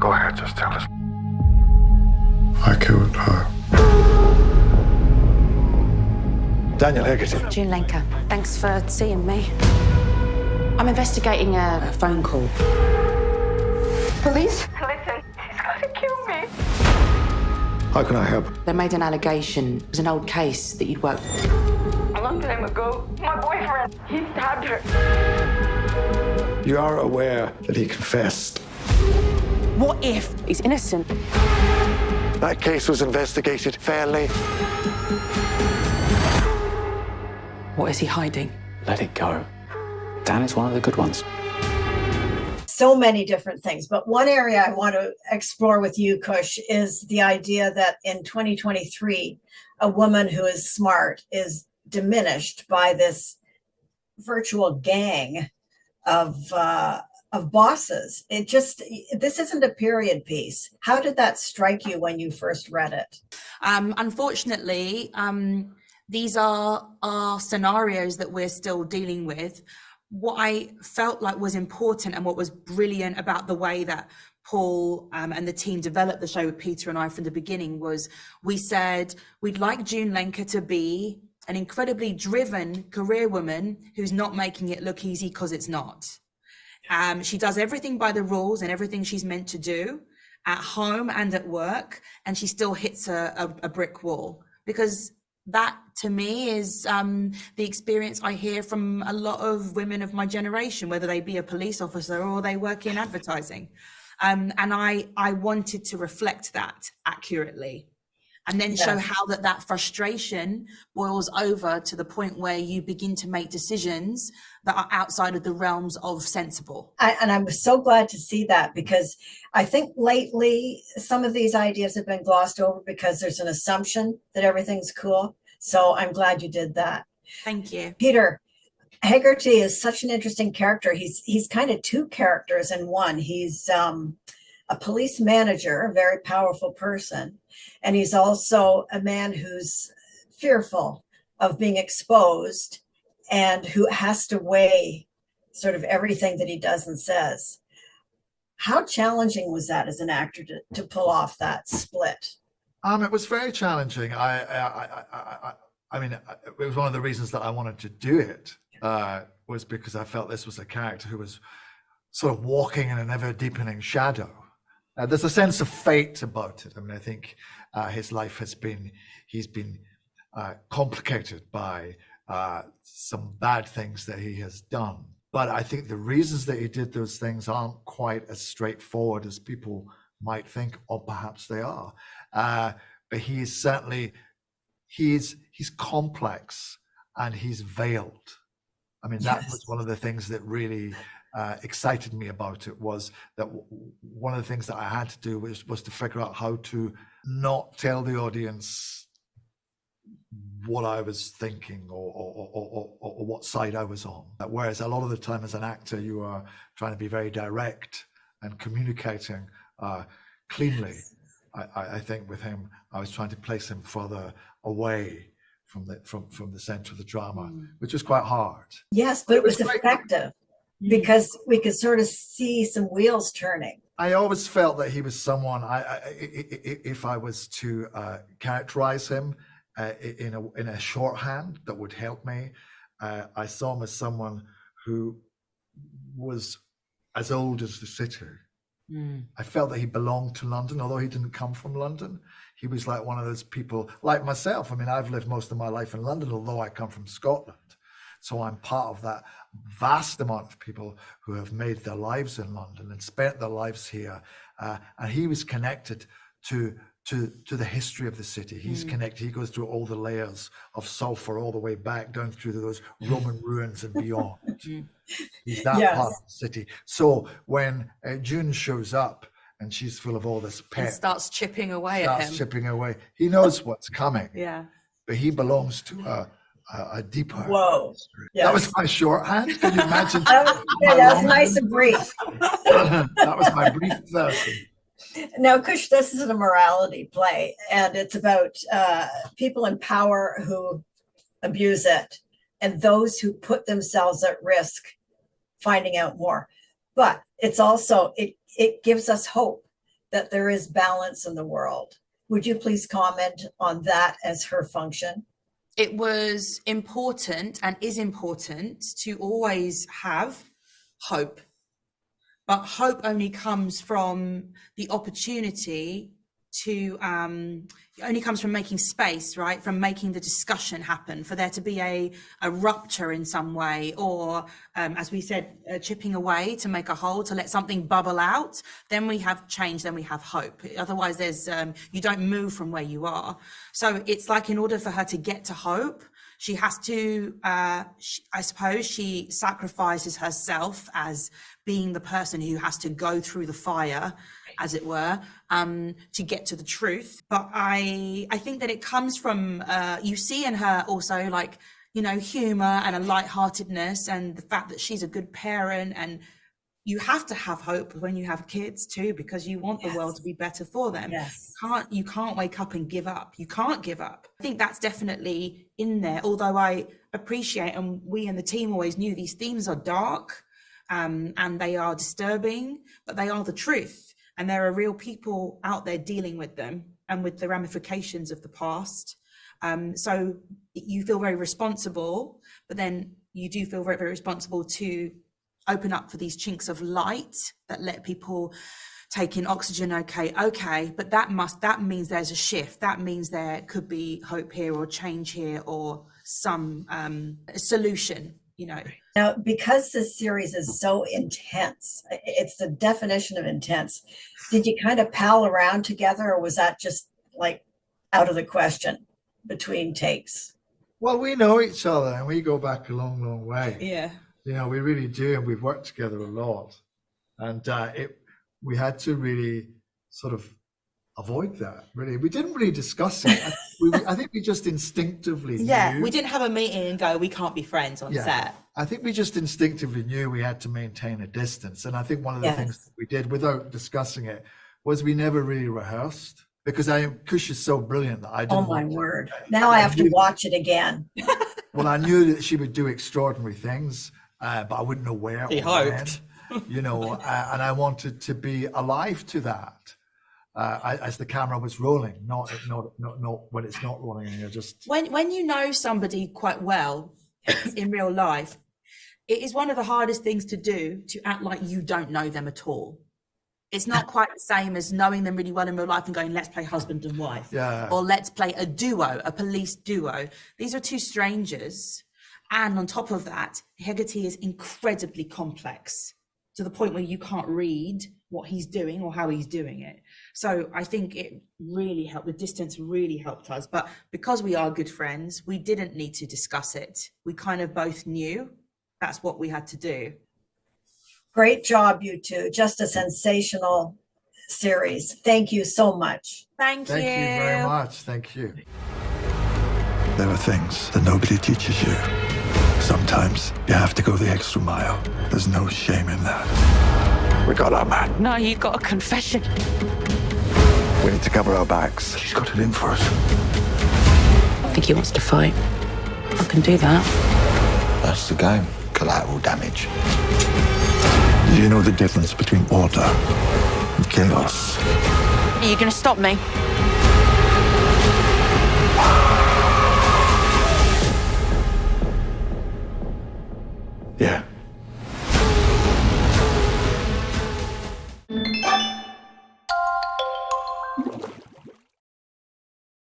Go ahead, just tell us. I killed her. Daniel Hegarty. June Lenker, thanks for seeing me. I'm investigating a phone call. Police? Listen, he's gonna kill me. How can I help? They made an allegation. It was an old case that you'd worked with. A long time ago, my boyfriend, he stabbed her. You are aware that he confessed. What if he's innocent? That case was investigated fairly. What is he hiding? Let it go. Dan is one of the good ones. So many different things, but one area I want to explore with you, Cush, is the idea that in 2023, a woman who is smart is diminished by this virtual gang of bosses. This isn't a period piece. How did that strike you when you first read it? Unfortunately, these are scenarios that we're still dealing with. What I felt like was important and what was brilliant about the way that Paul and the team developed the show with Peter and I from the beginning was we said we'd like June Lenker to be an incredibly driven career woman who's not making it look easy because it's not. She does everything by the rules and everything she's meant to do at home and at work, and she still hits a brick wall, because that to me is the experience I hear from a lot of women of my generation, whether they be a police officer or they work in advertising. And I wanted to reflect that accurately, and then show how that frustration boils over to the point where you begin to make decisions that are outside of the realms of sensible. And I was so glad to see that, because I think lately some of these ideas have been glossed over because there's an assumption that everything's cool. So I'm glad you did that. Thank you. Peter, Hegarty is such an interesting character. He's kind of two characters in one. He's a police manager, a very powerful person. And he's also a man who's fearful of being exposed and who has to weigh sort of everything that he does and says. How challenging was that as an actor to pull off that split? It was very challenging. I mean, it was one of the reasons that I wanted to do it, was because I felt this was a character who was sort of walking in an ever deepening shadow. There's a sense of fate about it. I mean, I think his life he's been complicated by some bad things that he has done. But I think the reasons that he did those things aren't quite as straightforward as people might think, or perhaps they are. But he is certainly, he's complex and he's veiled. I mean, that was one of the things that really excited me about it, was that one of the things that I had to do was to figure out how to not tell the audience what I was thinking or what side I was on. Whereas a lot of the time as an actor, you are trying to be very direct and communicating cleanly. I think with him, I was trying to place him further away from the center of the drama, which was quite hard. Yes, but it was effective because we could sort of see some wheels turning. I always felt that he was someone, if I was to characterize him in a shorthand that would help me, I saw him as someone who was as old as the city. I felt that he belonged to London, although he didn't come from London. He was like one of those people, like myself. I mean, I've lived most of my life in London, although I come from Scotland. So I'm part of that vast amount of people who have made their lives in London and spent their lives here. And he was connected to the history of the city. He's connected. He goes through all the layers of sulfur all the way back down through those Roman ruins and beyond. He's that part of the city. So when June shows up and she's full of all this pep, and starts chipping away at him. He knows what's coming. Yeah. But he belongs to a deeper history. Yes. That was my shorthand. Can you imagine? that was nice and brief. That was my brief version. Now, Cush, this is a morality play, and it's about people in power who abuse it and those who put themselves at risk finding out more. But it's also, it gives us hope, that there is balance in the world. Would you please comment on that as her function? It was important and is important to always have hope. But hope only comes from the opportunity to, it only comes from making space, right? From making the discussion happen, for there to be a rupture in some way, or as we said, chipping away to make a hole, to let something bubble out. Then we have change, then we have hope. Otherwise there's, you don't move from where you are. So it's like, in order for her to get to hope, she has to, I suppose she sacrifices herself as being the person who has to go through the fire, as it were, to get to the truth. But I think that it comes from, you see in her also, like, you know, humor and a lightheartedness, and the fact that she's a good parent. And you have to have hope when you have kids too, because you want the world to be better for them. Yes. You can't wake up and give up. You can't give up. I think that's definitely in there, although I appreciate, and we and the team always knew, these themes are dark, and they are disturbing, but they are the truth. And there are real people out there dealing with them and with the ramifications of the past. So you feel very responsible, but then you do feel very, very responsible to open up for these chinks of light that let people take in oxygen. Okay, but that means there's a shift. That means there could be hope here, or change here, or some solution, you know. Now, because this series is so intense, it's the definition of intense, did you kind of pal around together, or was that just like out of the question between takes? Well, we know each other and we go back a long, long way. Yeah. You know, we really do, and we've worked together a lot. And we had to really sort of avoid that, really. We didn't really discuss it. I think we just instinctively knew. We didn't have a meeting and go, we can't be friends on set. I think we just instinctively knew we had to maintain a distance. And I think one of the things that we did without discussing it was we never really rehearsed, because Cush is so brilliant that I didn't. Oh, my word. Now I have to watch it again. Well, I knew that she would do extraordinary things, but I wouldn't know where. He hoped. When, you know, and I wanted to be alive to that as the camera was rolling, not when it's not rolling, and you're just. When you know somebody quite well in real life, it is one of the hardest things to do, to act like you don't know them at all. It's not quite the same as knowing them really well in real life and going, let's play husband and wife, or let's play a duo, a police duo. These are two strangers. And on top of that, Hegarty is incredibly complex, to the point where you can't read what he's doing or how he's doing it. So I think it really helped. The distance really helped us. But because we are good friends, we didn't need to discuss it. We kind of both knew that's what we had to do. Great job, you two. Just a sensational series. Thank you so much. Thank you. Thank you very much. Thank you. There are things that nobody teaches you. Sometimes you have to go the extra mile. There's no shame in that. We got our man. No, you got a confession. We need to cover our backs. She's got it in for us. I think he wants to fight. I can do that. That's the game. Collateral damage. Do you know the difference between order and chaos? Are you going to stop me? Yeah.